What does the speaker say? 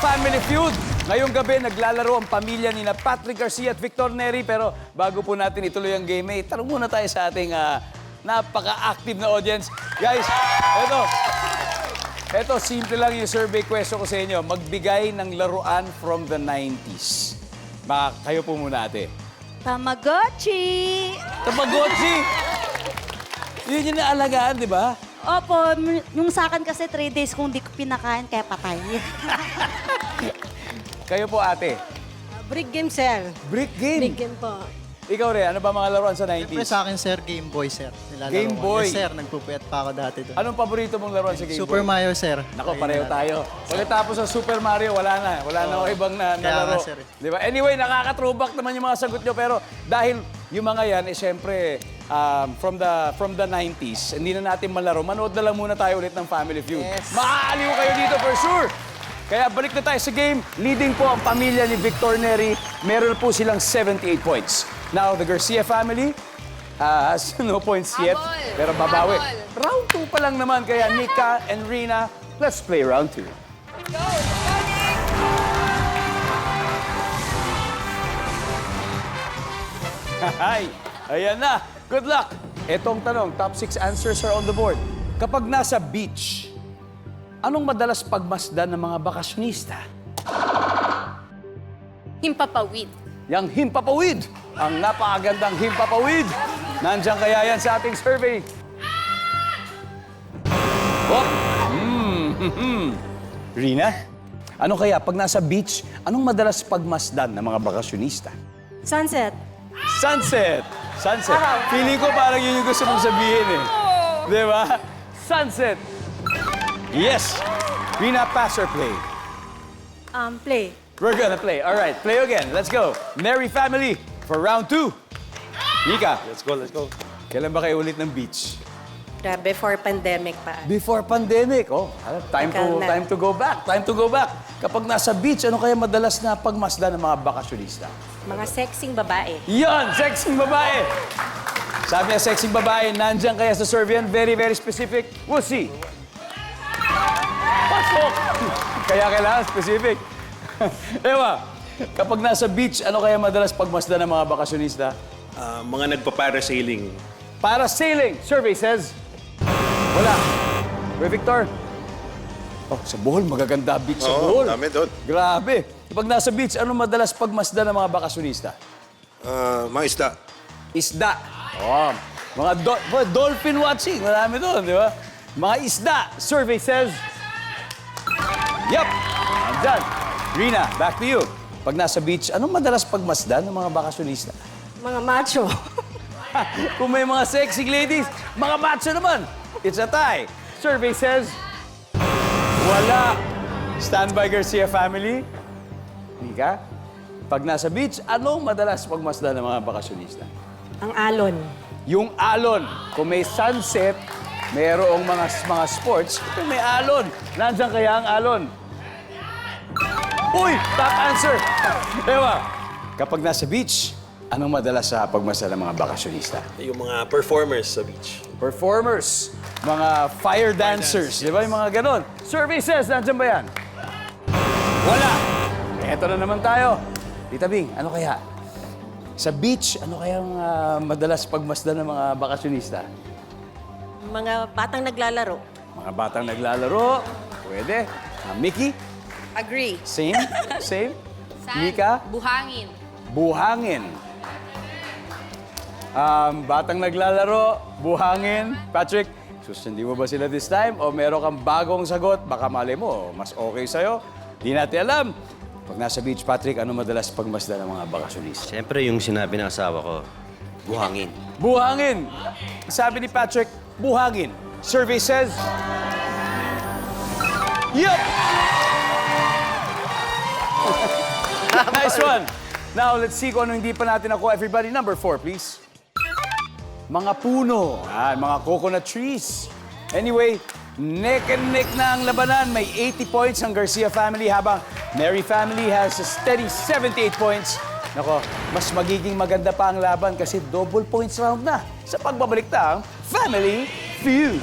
Family Feud. Ngayong gabi, naglalaro ang pamilya ni Patrick Garcia at Victor Neri. Pero bago po natin ituloy ang game, tanong muna tayo sa ating napaka-active na audience. Guys, eto, simple lang yung survey question ko sa inyo. Magbigay ng laruan from the 90s. Kayo po muna, ate. Tamagotchi! Tamagotchi! Yun yung naalagaan, di ba? Opo, yung sa akin kasi 3 days kung di ko pinakain, kaya patay. Kayo po, ate. Brick game, sir. Brick game. Brick game po. Ikaw rin, ano ba mga laruan sa 90s? Siyempre sa akin, sir, Game Boy, sir. Nilalaro Game ko. Boy? Yes, sir. Nagpupuyat pa ako dati doon. Anong paborito mong laruan sa Game Super Boy? Mario, sir. Nako, Ayun pareho na. tayo. Pagkatapos sa Super Mario, wala na. Wala na ako ibang Kaya nalaro. nga, sir. Di ba? Anyway, nakaka-throwback naman yung mga sagot nyo. Pero dahil yung mga yan, siyempre, from the 90s, hindi na natin malaro. Manood na lang muna tayo ulit ng Family Feud. Yes. Maaaliw kayo dito for sure. Kaya balik na tayo sa game. Leading po ang pamilya ni Victor Neri. Meron po silang 78 points. Now, the Garcia family has no points yet. Habol. Pero babawi. Habol. Round 2 pa lang naman. Kaya Nika and Rina, let's play round 2. Go! Hi! Ayan na. Good luck. Etong tanong, top 6 answers are on the board. Kapag nasa beach, anong madalas pagmasdan ng mga bakasyonista? Himpapawid. Yang himpapawid. Ang napakagandang himpapawid. Nandiyan kaya yan sa ating survey. Oh. Rina, ano kaya pag nasa beach, anong madalas pagmasdan ng mga bakasyonista? Sunset. Sunset. Sunset. Feeling ko parang yun yung gusto mong sabihin eh. Di ba? Sunset. Yes. Rina, pass or play? Play. We're gonna play. All right, play again. Let's go. Merry family for round 2. Nika. Let's go, let's go. Kailan ba kayo ulit ng beach? Grabe, for pandemic pa. Before pandemic. Oh, time to go back. Time to go back. Kapag nasa beach, ano kaya madalas na pagmasdan ng mga bakasyonista? Mga sexing babae. Yon, sexing babae. Sabi niya, sexing babae, nandyan kaya sa survey yan. Very, very specific. We'll see. Pasok! Kaya kailangan specific. Ewa, kapag nasa beach, ano kaya madalas pagmasdan ng mga bakasyonista? Mga nagpa-parasailing. Parasailing. Survey says, wala. Wait, Victor? Oh, sa Bohol, magaganda beach sa Bohol. Dami doon. Grabe. Kapag nasa beach, ano madalas pagmasdan ng mga bakasyonista? Mga isda. Isda. Oh, mga dolphin watching. Marami doon, di ba? Mga isda. Survey says, yup. Andyan. Rina, back to you. Pag nasa beach, anong madalas pagmasdan ng mga bakasyonista? Mga macho. Kung may mga sexy ladies, mga macho naman. It's a tie. Survey says, wala. Standby Garcia family. Nika, pag nasa beach, anong madalas pagmasdan ng mga bakasyonista? Ang alon. Yung alon. Kung may sunset, mayroong mga sports, kung may alon. Nandiyan kaya ang alon? Uy! Top answer! Ewa, kapag nasa beach, anong madalas sa pagmasdan ng mga bakasyonista? Yung mga performers sa beach. Performers, mga fire dancers, di ba yung mga ganon? Survey says, nandiyan ba yan? Wala. Eto na naman tayo. Tita Bing, ano kaya? Sa beach, ano kayang madalas pagmasdan ng mga bakasyonista? Mga batang naglalaro. Mga batang naglalaro. Pwede. Mickey, Agree. same? Same? Saan? Mika, Buhangin. buhangin. Batang naglalaro, buhangin. Patrick, susundin mo ba sila this time? O meron kang bagong sagot? Baka mali mo, mas okay sa'yo. Di natin alam. Pag nasa beach, Patrick, ano madalas pagmasdan ng mga bakasyonista? Siyempre, yung sinabi ng asawa ko, buhangin. Buhangin. Sabi ni Patrick, buhangin. Survey says, yup! Nice one. Now, let's see kung ano hindi pa natin nakuha. Everybody, number 4, please. Mga puno. Mga coconut trees. Anyway, neck and neck na ang labanan. May 80 points ang Garcia family habang Mary family has a steady 78 points. Nako, mas magiging maganda pa ang laban kasi double points round na sa pagbabalik ng Family Feud.